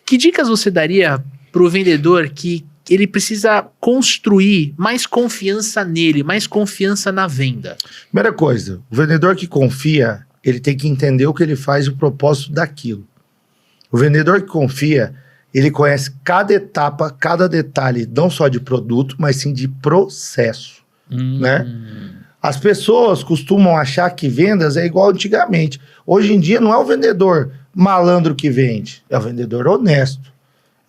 Que dicas você daria para o vendedor que ele precisa construir mais confiança nele, mais confiança na venda? Primeira coisa, o vendedor que confia, ele tem que entender o que ele faz e o propósito daquilo. O vendedor que confia, ele conhece cada etapa, cada detalhe, não só de produto, mas sim de processo, né? As pessoas costumam achar que vendas é igual antigamente. Hoje em dia não é o vendedor malandro que vende, é o vendedor honesto.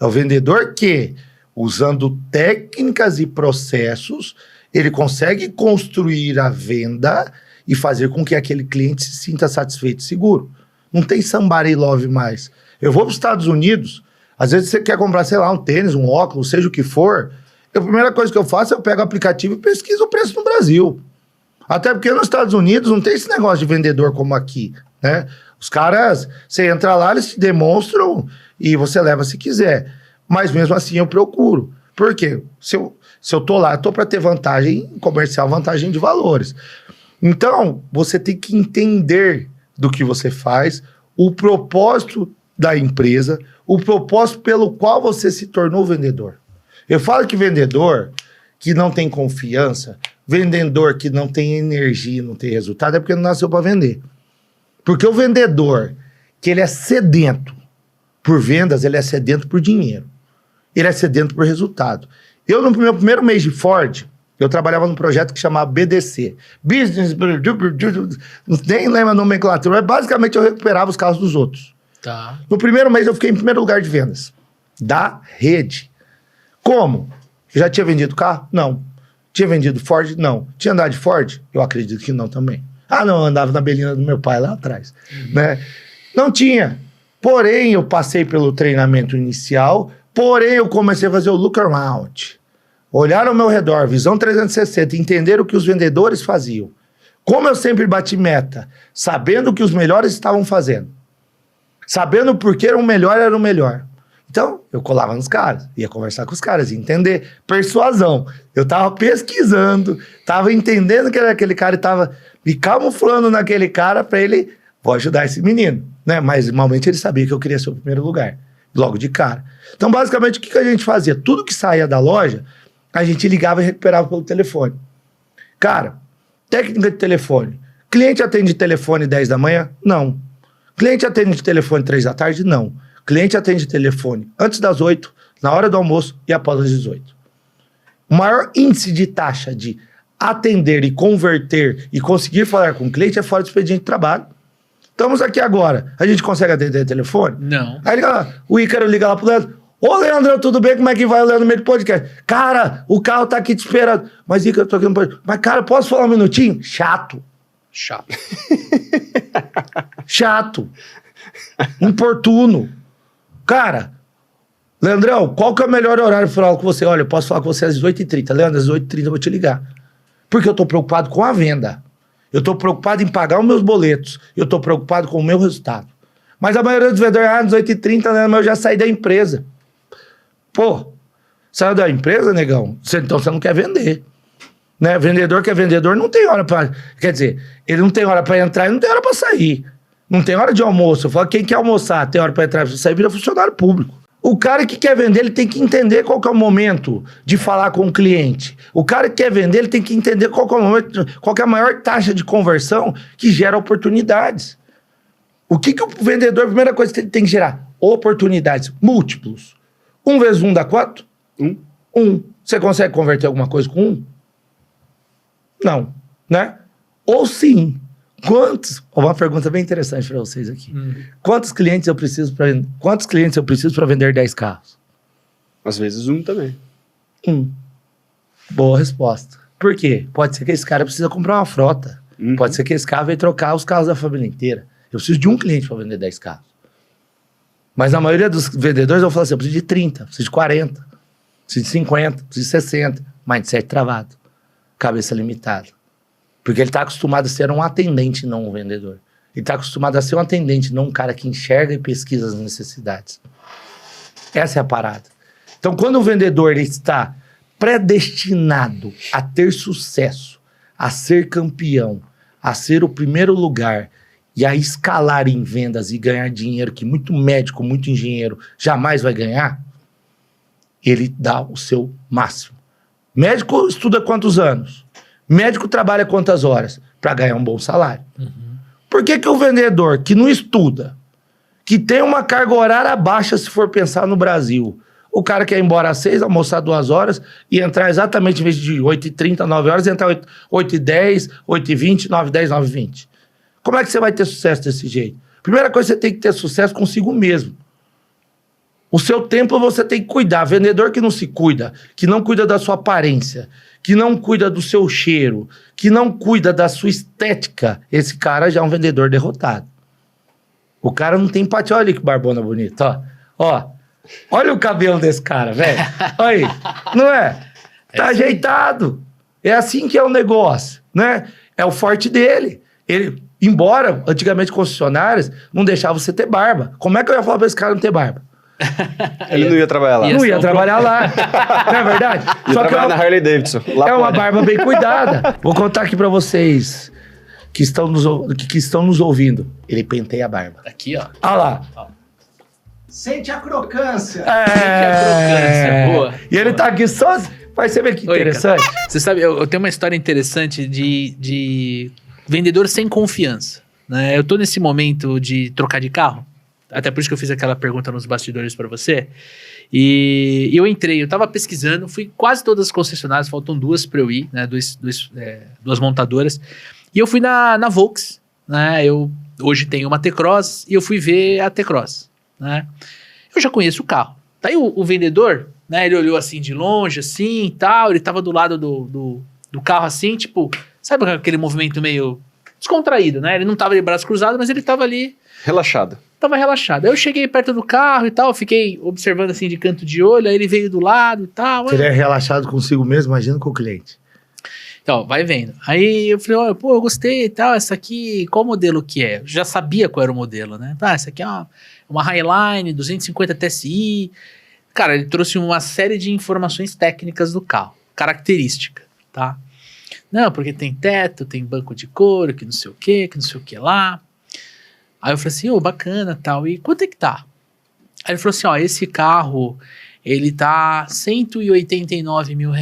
É o vendedor que, usando técnicas e processos, ele consegue construir a venda e fazer com que aquele cliente se sinta satisfeito e seguro. Não tem somebody love mais. Eu vou para os Estados Unidos, às vezes você quer comprar, sei lá, um tênis, um óculos, seja o que for, a primeira coisa que eu faço é eu pego o aplicativo e pesquiso o preço no Brasil. Até porque nos Estados Unidos não tem esse negócio de vendedor como aqui, né? Os caras, você entra lá, eles te demonstram e você leva se quiser. Mas mesmo assim eu procuro. Por quê? Se eu tô lá, eu tô para ter vantagem comercial, vantagem de valores. Então, você tem que entender do que você faz, o propósito da empresa, o propósito pelo qual você se tornou vendedor. Eu falo que vendedor que não tem confiança, vendedor que não tem energia, não tem resultado, é porque não nasceu para vender. Porque o vendedor que ele é sedento por vendas, ele é sedento por dinheiro. Ele é sedento por resultado. Eu, no meu primeiro mês de Ford, eu trabalhava num projeto que chamava BDC. Business... Nem lembro a nomenclatura, mas basicamente eu recuperava os carros dos outros. Tá. No primeiro mês eu fiquei em primeiro lugar de vendas. Da rede. Como? Eu já tinha vendido carro? Não. Tinha vendido Ford? Não. Tinha andado de Ford? Eu acredito que não também. Ah, não, eu andava na belina do meu pai lá atrás. Né? Não tinha. Porém, eu passei pelo treinamento inicial, porém eu comecei a fazer o look around. Olhar ao meu redor, visão 360, entender o que os vendedores faziam. Como eu sempre bati meta, sabendo o que os melhores estavam fazendo. Sabendo por que o melhor era o melhor. Então, eu colava nos caras, ia conversar com os caras, ia entender. Persuasão. Eu tava pesquisando, tava entendendo que era aquele cara e tava me camuflando naquele cara pra ele, vou ajudar esse menino, né? Mas, normalmente, ele sabia que eu queria ser o primeiro lugar, logo de cara. Então, basicamente, o que a gente fazia? Tudo que saía da loja, a gente ligava e recuperava pelo telefone. Cara, técnica de telefone. Cliente atende telefone 10 da manhã? Não. Cliente atende de telefone 3 da tarde? Não. Cliente atende telefone antes das 8, na hora do almoço e após as 18. O maior índice de taxa de atender e converter e conseguir falar com o cliente é fora do expediente de trabalho. Estamos aqui agora. A gente consegue atender telefone? Não. Aí liga lá, o Ícaro liga lá pro Leandro. Ô, Leandro, tudo bem? Como é que vai o Leandro no meio do podcast? Cara, o carro tá aqui te esperando. Mas, Ícaro, eu tô aqui no podcast. Mas, cara, posso falar um minutinho? Chato. Chato. Importuno. Cara, Leandrão, qual que é o melhor horário para falar com você? Olha, eu posso falar com você às 18h30. Leandro, às 18h30 eu vou te ligar. Porque eu tô preocupado com a venda. Eu tô preocupado em pagar os meus boletos. Eu tô preocupado com o meu resultado. Mas a maioria dos vendedores, às 18h30, Leandro, eu já saí da empresa. Pô, saiu da empresa, negão? Então você não quer vender. Né? Vendedor que é vendedor não tem hora para... Quer dizer, ele não tem hora para entrar e não tem hora para sair. Não tem hora de almoço. Eu falo, quem quer almoçar, tem hora para entrar e sair, vira funcionário público. O cara que quer vender, ele tem que entender qual que é o momento de falar com o cliente. O cara que quer vender, ele tem que entender qual que é o momento, qual que é a maior taxa de conversão que gera oportunidades. O que o vendedor, a primeira coisa que ele tem que gerar? Oportunidades múltiplos. 1 vezes 1 dá quanto? 1. Você consegue converter alguma coisa com 1? Não, né? Ou sim. Quantos? Uma pergunta bem interessante para vocês aqui. Quantos clientes eu preciso para vender 10 carros? Às vezes 1 também. 1. Boa resposta. Por quê? Pode ser que esse cara precisa comprar uma frota. Pode ser que esse cara vai trocar os carros da família inteira. Eu preciso de um cliente para vender 10 carros. Mas a maioria dos vendedores vão falar assim, eu preciso de 30, preciso de 40, preciso de 50, preciso de 60. Mindset travado. Cabeça limitada. Porque ele está acostumado a ser um atendente, não um vendedor. Ele está acostumado a ser um atendente, não um cara que enxerga e pesquisa as necessidades. Essa é a parada. Então, quando o vendedor ele está predestinado a ter sucesso, a ser campeão, a ser o primeiro lugar e a escalar em vendas e ganhar dinheiro que muito médico, muito engenheiro jamais vai ganhar, ele dá o seu máximo. Médico estuda quantos anos? Médico trabalha quantas horas? Para ganhar um bom salário. Por que que o vendedor que não estuda, que tem uma carga horária baixa, se for pensar no Brasil, o cara quer ir embora às 6, almoçar 2 horas e entrar exatamente, em vez de 8h30, 9 horas, entrar 8h10, 8h20, 9h10, 9h20. Como é que você vai ter sucesso desse jeito? Primeira coisa, você tem que ter sucesso consigo mesmo. O seu tempo você tem que cuidar. Vendedor que não se cuida, que não cuida da sua aparência, que não cuida do seu cheiro, que não cuida da sua estética, esse cara já é um vendedor derrotado. O cara não tem empatia. Olha que barbona bonita, ó. Olha o cabelo desse cara, velho. Olha aí. Não é? Tá ajeitado. É assim que é o negócio, né? É o forte dele. Ele, embora, antigamente, concessionárias não deixavam você ter barba. Como é que eu ia falar pra esse cara não ter barba? Ele não ia trabalhar lá. Não ia trabalhar lá. Não é verdade? Ia Só que trabalhar na Harley Davidson. Lá é uma fora. barba bem cuidada. Vou contar aqui pra vocês que estão nos ouvindo. Ele penteia a barba. Aqui, ó. Olha lá. Sente a crocância. crocância, boa. E ele tá aqui só... Vai ser ver que Oi, interessante. Você sabe, eu tenho uma história interessante de vendedor sem confiança, né? Eu tô nesse momento de trocar de carro, até por isso que eu fiz aquela pergunta nos bastidores pra você, e eu entrei, eu tava pesquisando, fui quase todas as concessionárias, faltam 2 pra eu ir, né? Duas montadoras, e eu fui na Volks, né? Eu hoje tenho uma T-Cross e eu fui ver a T-Cross, né? Eu já conheço o carro. Daí o vendedor, né, ele olhou assim de longe, assim e tal, ele tava do lado do carro assim, tipo, sabe aquele movimento meio descontraído, né? Ele não tava de braço cruzado, mas ele tava ali, Relaxado. tava relaxado. Aí eu cheguei perto do carro e tal, fiquei observando assim de canto de olho, aí ele veio do lado e tal. Se ele é relaxado consigo mesmo, imagina com o cliente. Então, vai vendo. Aí eu falei, olha, pô, eu gostei e tal, essa aqui, qual modelo que é? Eu já sabia qual era o modelo, né? Ah, essa aqui é uma Highline 250 TSI. Cara, ele trouxe uma série de informações técnicas do carro, característica, tá? Não, porque tem teto, tem banco de couro, que não sei o que lá. Aí eu falei assim, ô, bacana, tal, e quanto é que tá? Aí ele falou assim, ó, esse carro, ele tá R$189 mil.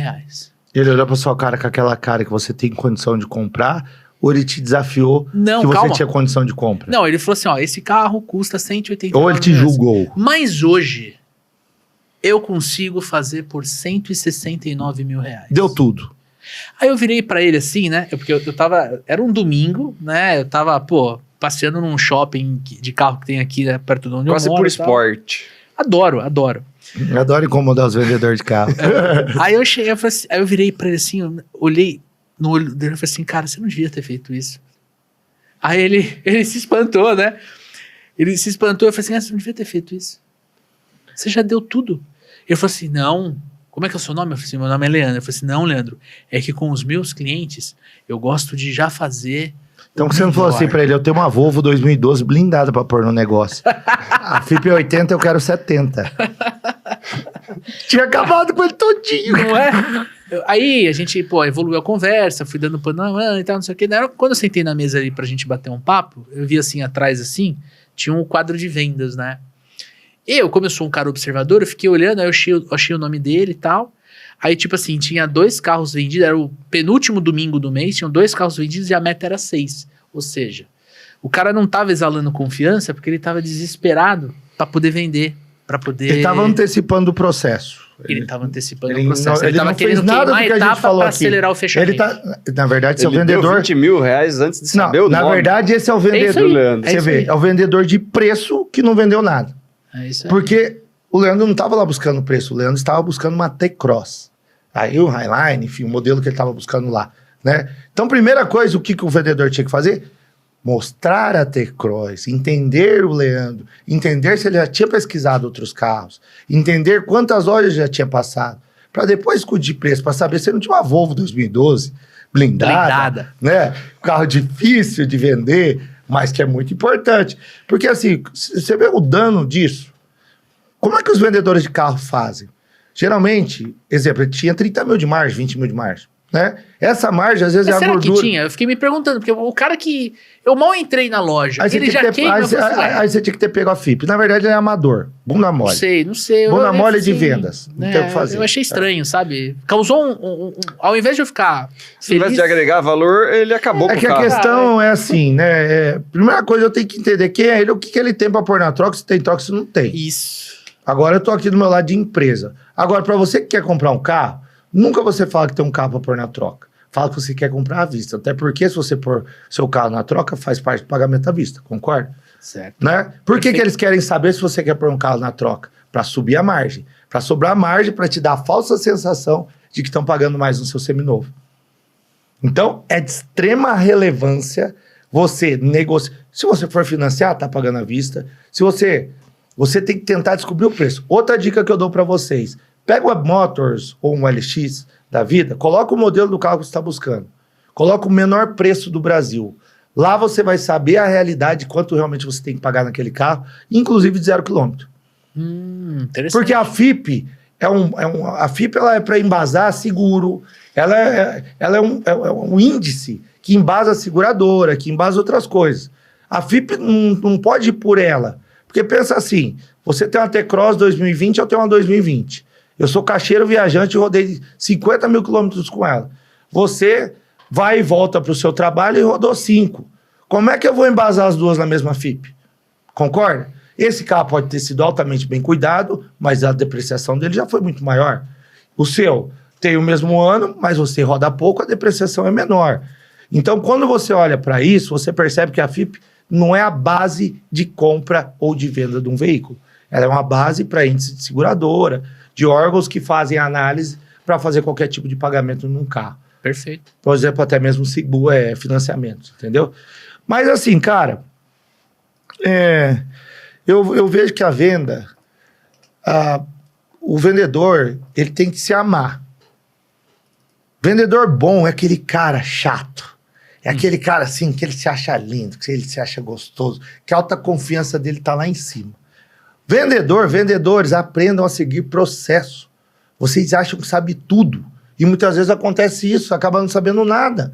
Ele olhou pra sua cara com aquela cara que você tem condição de comprar, ou ele te desafiou Não, que você calma. tinha condição de compra? Não, ele falou assim, ó, esse carro custa 189 Ou ele te mil. julgou? Mas hoje, eu consigo fazer por 169 mil reais. Deu tudo. Aí eu virei pra ele assim, né? Porque eu tava. Era um domingo, né? Eu tava, pô, passeando num shopping de carro que tem aqui, né, perto de onde Quase eu moro. por e tal. esporte. Adoro, adoro. Eu adoro incomodar os vendedores de carro. Aí eu cheguei, eu falei assim, aí eu virei pra ele assim, eu olhei no olho dele e falei assim, cara, você não devia ter feito isso. Aí ele se espantou, né? Ele se espantou, eu falei assim, ah, você não devia ter feito isso. Você já deu tudo. Ele falou assim, não. Como é que é o seu nome? Eu falei assim, meu nome é Leandro. Eu falei assim, não, Leandro, é que com os meus clientes, eu gosto de já fazer... Então você não falou assim pra ele, eu tenho uma Volvo 2012 blindada pra pôr no negócio. A FIP é 80, eu quero 70. Tinha acabado com ele todinho. Não é? Aí a gente, pô, evoluiu a conversa, fui dando panorama e tal, não sei o que. Quando eu sentei na mesa ali pra gente bater um papo, eu vi assim, atrás assim, tinha um quadro de vendas, né? Eu, como eu sou um cara observador, eu fiquei olhando, aí eu achei o nome dele e tal. Aí, tipo assim, tinha 2 carros vendidos, era o penúltimo domingo do mês, tinham 2 carros vendidos e a meta era 6. Ou seja, o cara não tava exalando confiança porque ele tava desesperado pra poder vender, pra poder... Ele tava antecipando o processo. Ele tava antecipando ele o processo. não- ele tava não fez querendo nada queimar do que a a gente etapa falou pra aqui. acelerar o fechamento. Ele tá, na verdade, esse é o Ele deu vendedor... 20 mil reais antes de Não, saber o na nome. verdade, esse é o É isso vendedor. aí, Leandro. é Você isso vê, aí. é o vendedor de preço que não vendeu nada. É isso aí. Porque o Leandro não estava lá buscando preço, o Leandro estava buscando uma T-Cross. Aí o Highline, enfim, o modelo que ele estava buscando lá, né? Então, primeira coisa, o que o vendedor tinha que fazer? Mostrar a T-Cross, entender o Leandro, entender se ele já tinha pesquisado outros carros, entender quantas lojas já tinha passado, para depois discutir preço, para saber se ele não tinha uma Volvo 2012 blindada, né? Carro difícil de vender, mas que é muito importante. Porque assim, você vê o dano disso. Como é que os vendedores de carro fazem? Geralmente, exemplo, ele tinha 30 mil de margem, 20 mil de margem. né? Essa margem, às vezes, Mas é a será gordura. que tinha? Eu fiquei me perguntando, porque o cara que... Eu mal entrei na loja, Aí você ele tinha já que ter- queima... aí você tinha que ter pego a FIP. Na verdade, ele é amador. Bunda Não mole. sei. Bunda mole de assim, vendas. Não tem o que fazer. Eu achei estranho, sabe? Causou ao invés de eu ficar Se tivesse feliz... de agregar valor, ele acabou É com que o a carro. questão é assim, né? Primeira coisa, eu tenho que entender quem é ele, o que, que ele tem pra pôr na troca, se tem troca, se não tem. Isso. Agora eu tô aqui do meu lado de empresa. Agora, pra você que quer comprar um carro, nunca você fala que tem um carro pra pôr na troca. Fala que você quer comprar à vista. Até porque se você pôr seu carro na troca, faz parte do pagamento à vista, concorda? Certo. Né? Por que, Perfeito. que eles querem saber se você quer pôr um carro na troca? Pra subir a margem. Pra sobrar margem, pra te dar a falsa sensação de que estão pagando mais no seu seminovo. Então, é de extrema relevância você negociar. Se você for financiar, tá pagando à vista. Se você tem que tentar descobrir o preço. Outra dica que eu dou pra vocês. Pega o Web Motors ou um LX da vida, coloca o modelo do carro que você está buscando. Coloca o menor preço do Brasil. Lá você vai saber a realidade, quanto realmente você tem que pagar naquele carro, inclusive de 0 quilômetro. Interessante. Porque a FIP a FIP ela é para embasar seguro, ela é um índice que embasa a seguradora, que embasa outras coisas. A FIP não pode ir por ela. Porque pensa assim, você tem uma T-Cross 2020, eu tenho uma 2020. Eu sou caixeiro viajante e rodei 50 mil quilômetros com ela. Você vai e volta para o seu trabalho e rodou 5. Como é que eu vou embasar as duas na mesma FIP? Concorda? Esse carro pode ter sido altamente bem cuidado, mas a depreciação dele já foi muito maior. O seu tem o mesmo ano, mas você roda pouco, a depreciação é menor. Então, quando você olha para isso, você percebe que a FIP não é a base de compra ou de venda de um veículo. Ela é uma base para índice de seguradora, de órgãos que fazem análise para fazer qualquer tipo de pagamento num carro. Perfeito. Por exemplo, até mesmo financiamento, entendeu? Mas assim, cara, eu vejo que a venda, o vendedor, ele tem que se amar. Vendedor bom é aquele cara chato. É aquele cara assim, que ele se acha lindo, que ele se acha gostoso, que a alta confiança dele tá lá em cima. Vendedores, aprendam a seguir processo. Vocês acham que sabem tudo. E muitas vezes acontece isso, acaba não sabendo nada.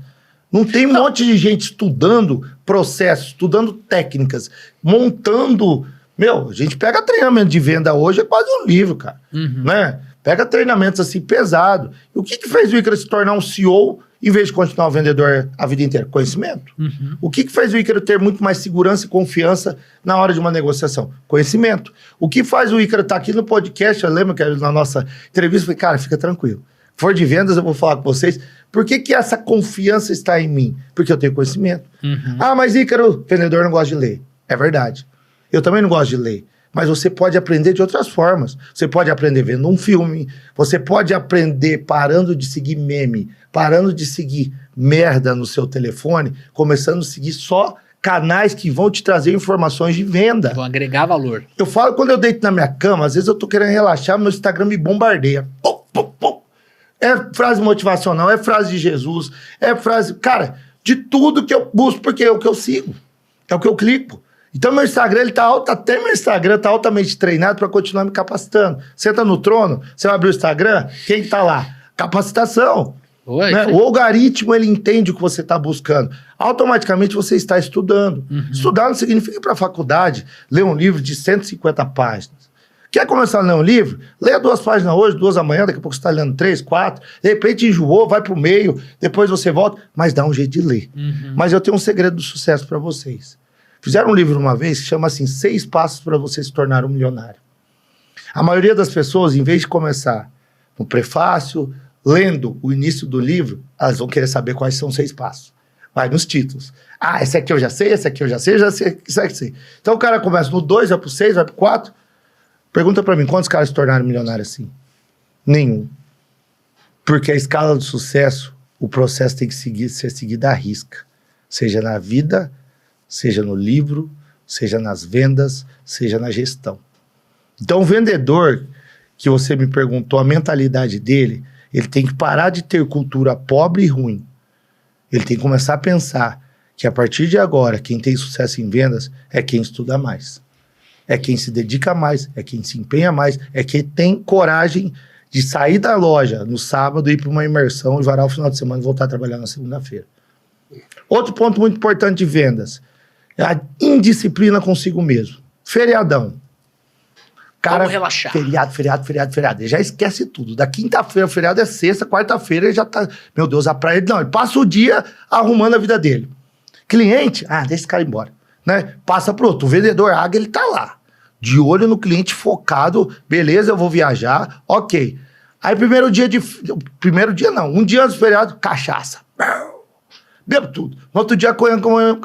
Não tem um monte de gente estudando processos, estudando técnicas, montando... Meu, a gente pega treinamento de venda hoje, é quase um livro, cara. Né? Pega treinamentos assim, pesado. E o que fez o Ícaro se tornar um CEO em vez de continuar um vendedor a vida inteira? Conhecimento. O que fez o Ícaro ter muito mais segurança e confiança na hora de uma negociação? Conhecimento. O que faz o Ícaro estar aqui no podcast, eu lembro que na nossa entrevista, eu falei, cara, fica tranquilo. For de vendas, eu vou falar com vocês. Por que essa confiança está em mim? Porque eu tenho conhecimento. Ah, mas Ícaro, vendedor não gosta de ler. É verdade. Eu também não gosto de ler. Mas você pode aprender de outras formas. Você pode aprender vendo um filme. Você pode aprender parando de seguir meme. Parando de seguir merda no seu telefone. Começando a seguir só canais que vão te trazer informações de venda. Vão agregar valor. Eu falo, quando eu deito na minha cama, às vezes eu tô querendo relaxar, meu Instagram me bombardeia. Pum, pum, pum. É frase motivacional, é frase de Jesus, é frase... Cara, de tudo que eu busco, porque é o que eu sigo. É o que eu clico. Então, meu Instagram, até meu Instagram tá altamente treinado para continuar me capacitando. Senta no trono, você vai abrir o Instagram, quem tá lá? Capacitação. Oi, Né? O algoritmo, ele entende o que você está buscando. Automaticamente, você está estudando. Estudar não significa ir para a faculdade, ler um livro de 150 páginas. Quer começar a ler um livro? Leia 2 páginas hoje, 2 amanhã, daqui a pouco você está lendo 3, 4. De repente enjoou, vai para o meio, depois você volta, mas dá um jeito de ler. Mas eu tenho um segredo do sucesso para vocês. Fizeram um livro uma vez que chama assim, 6 passos para você se tornar um milionário. A maioria das pessoas, em vez de começar no prefácio, lendo o início do livro, elas vão querer saber quais são os 6 passos. Vai nos títulos. Ah, esse aqui eu já sei, esse aqui eu já sei, esse aqui eu sei. Então o cara começa no 2, vai pro 6, vai pro 4. Pergunta pra mim, quantos caras se tornaram milionários assim? Nenhum. Porque a escala do sucesso, o processo tem que ser seguido à risca. Seja na vida, seja no livro, seja nas vendas, seja na gestão. Então o vendedor, que você me perguntou, a mentalidade dele, ele tem que parar de ter cultura pobre e ruim. Ele tem que começar a pensar que a partir de agora, quem tem sucesso em vendas é quem estuda mais. É quem se dedica mais, é quem se empenha mais, é quem tem coragem de sair da loja no sábado, ir para uma imersão e varar o final de semana e voltar a trabalhar na segunda-feira. Outro ponto muito importante de vendas é a indisciplina consigo mesmo. Feriadão. Cara, vamos relaxar. Feriado. Ele já esquece tudo. Da quinta-feira, o feriado é sexta, quarta-feira ele já tá... Meu Deus, a praia... Não, ele passa o dia arrumando a vida dele. Cliente, deixa esse cara embora. Né? Passa pro outro. O vendedor águia, ele tá lá. De olho no cliente, focado. Beleza, eu vou viajar. Ok. Aí, primeiro dia não. Um dia antes do feriado, cachaça. Bebo tudo. No outro dia,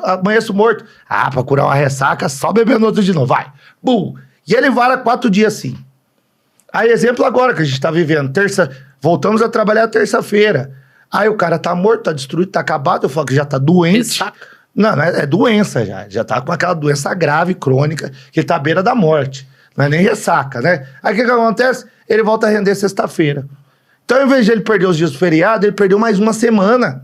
amanheço morto. Pra curar uma ressaca, só bebendo outro de novo. Vai. Bum. E ele vara 4 dias assim. Aí, exemplo agora que a gente tá vivendo. Voltamos a trabalhar terça-feira. Aí o cara tá morto, tá destruído, tá acabado. Eu falo que já tá doente. Ressaca. Não, é doença já. Já tá com aquela doença grave, crônica, que ele tá à beira da morte. Não é nem ressaca, né? Aí o que acontece? Ele volta a render sexta-feira. Então, ao invés de ele perder os dias do feriado, ele perdeu mais uma semana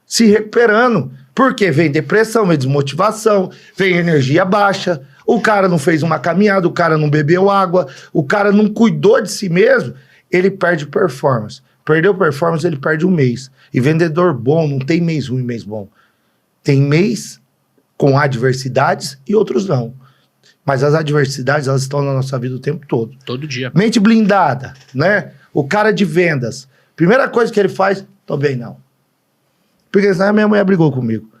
se recuperando. Por quê? Vem depressão, vem desmotivação, vem energia baixa. O cara não fez uma caminhada, o cara não bebeu água, o cara não cuidou de si mesmo, ele perde performance. Perdeu performance, ele perde um mês. E vendedor bom não tem mês ruim, mês bom. Tem mês com adversidades e outros não. Mas as adversidades, elas estão na nossa vida o tempo todo. Todo dia. Mente blindada, né? O cara de vendas. Primeira coisa que ele faz, tô bem não. Porque senão a minha mulher brigou comigo.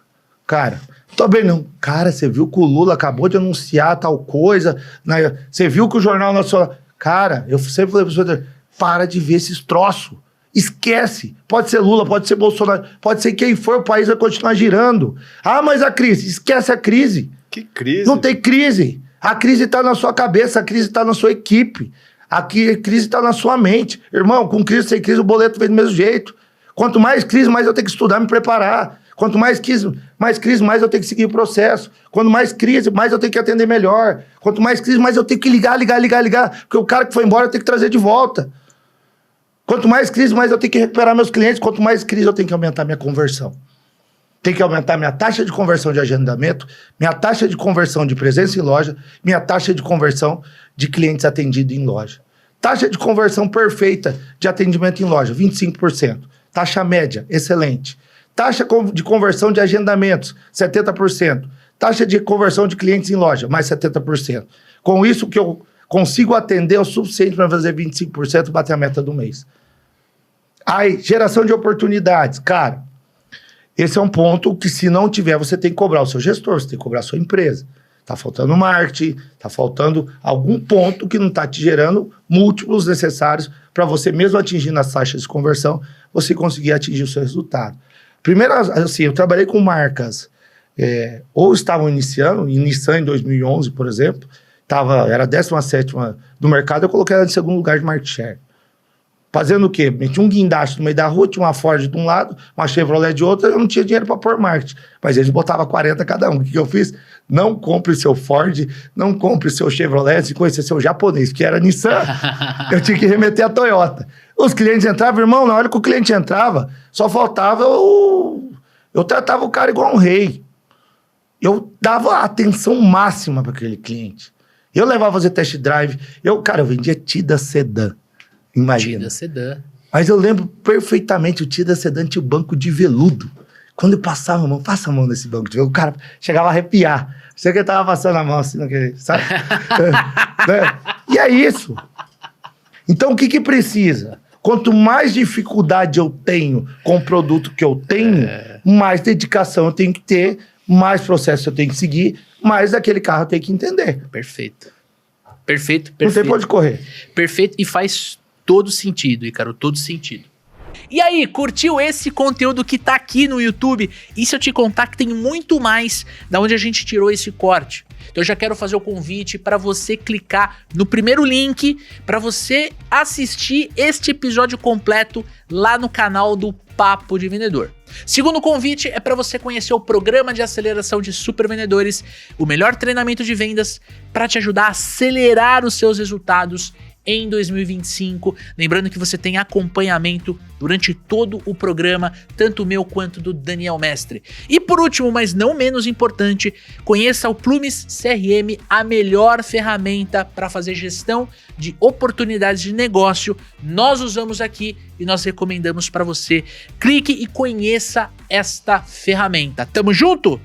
Cara, tô bem não. Cara, você viu que o Lula acabou de anunciar tal coisa, né? Você viu que o Jornal Nacional... Cara, eu sempre falei para você, para de ver esses troços. Esquece. Pode ser Lula, pode ser Bolsonaro, pode ser quem for, o país vai continuar girando. Mas a crise, esquece a crise. Que crise? Não tem crise. A crise tá na sua cabeça, a crise tá na sua equipe. A crise tá na sua mente. Irmão, com crise, sem crise, o boleto vem do mesmo jeito. Quanto mais crise, mais eu tenho que estudar, me preparar. Quanto mais crise, mais eu tenho que seguir o processo. Quanto mais crise, mais eu tenho que atender melhor. Quanto mais crise, mais eu tenho que ligar. Porque o cara que foi embora eu tenho que trazer de volta. Quanto mais crise, mais eu tenho que recuperar meus clientes. Quanto mais crise, eu tenho que aumentar minha conversão. Tem que aumentar minha taxa de conversão de agendamento, minha taxa de conversão de presença em loja, minha taxa de conversão de clientes atendidos em loja. Taxa de conversão perfeita de atendimento em loja, 25%. Taxa média, excelente. Taxa de conversão de agendamentos, 70%. Taxa de conversão de clientes em loja, mais 70%. Com isso, que eu consigo atender é o suficiente para fazer 25% e bater a meta do mês. Aí, geração de oportunidades. Cara, esse é um ponto que, se não tiver, você tem que cobrar o seu gestor, você tem que cobrar a sua empresa. Tá faltando marketing, tá faltando algum ponto que não tá te gerando múltiplos necessários para você, mesmo atingindo as taxas de conversão, você conseguir atingir o seu resultado. Primeiro, assim, eu trabalhei com marcas, ou estavam iniciando, em Nissan em 2011, por exemplo, era a 17ª do mercado, eu coloquei ela em segundo lugar de market share. Fazendo o quê? Meti um guindaste no meio da rua, tinha uma Ford de um lado, uma Chevrolet de outro, eu não tinha dinheiro para pôr marketing. Mas eles botavam 40 cada um. O que eu fiz? Não compre seu Ford, não compre seu Chevrolet, se conhecer seu japonês, que era Nissan. Eu tinha que remeter a Toyota. Os clientes entravam, irmão, na hora que o cliente entrava, só faltava eu tratava o cara igual um rei. Eu dava atenção máxima para aquele cliente. Eu levava a fazer test drive. Eu vendia Tida Sedan. Imagina. Tida Sedan. Mas eu lembro perfeitamente, o Tida Sedan tinha o banco de veludo. Quando eu passava a mão, passa a mão nesse banco de veludo, o cara chegava a arrepiar. Você que tava passando a mão assim, sabe? E é isso. Então, o que precisa? Quanto mais dificuldade eu tenho com o produto que eu tenho, mais dedicação eu tenho que ter, mais processo eu tenho que seguir, mais aquele carro eu tenho que entender. Perfeito. Não tem pra onde correr. Perfeito, e faz todo sentido, Ícaro, todo sentido. E aí, curtiu esse conteúdo que tá aqui no YouTube? E se eu te contar que tem muito mais da onde a gente tirou esse corte? Então eu já quero fazer o convite para você clicar no primeiro link para você assistir este episódio completo lá no canal do Papo de Vendedor. Segundo convite é para você conhecer o programa de aceleração de super vendedores, o melhor treinamento de vendas para te ajudar a acelerar os seus resultados em 2025. Lembrando que você tem acompanhamento durante todo o programa, tanto o meu quanto do Daniel Mestre. E por último, mas não menos importante, conheça o Plumes CRM, a melhor ferramenta para fazer gestão de oportunidades de negócio. Nós usamos aqui e nós recomendamos para você. Clique e conheça esta ferramenta. Tamo junto?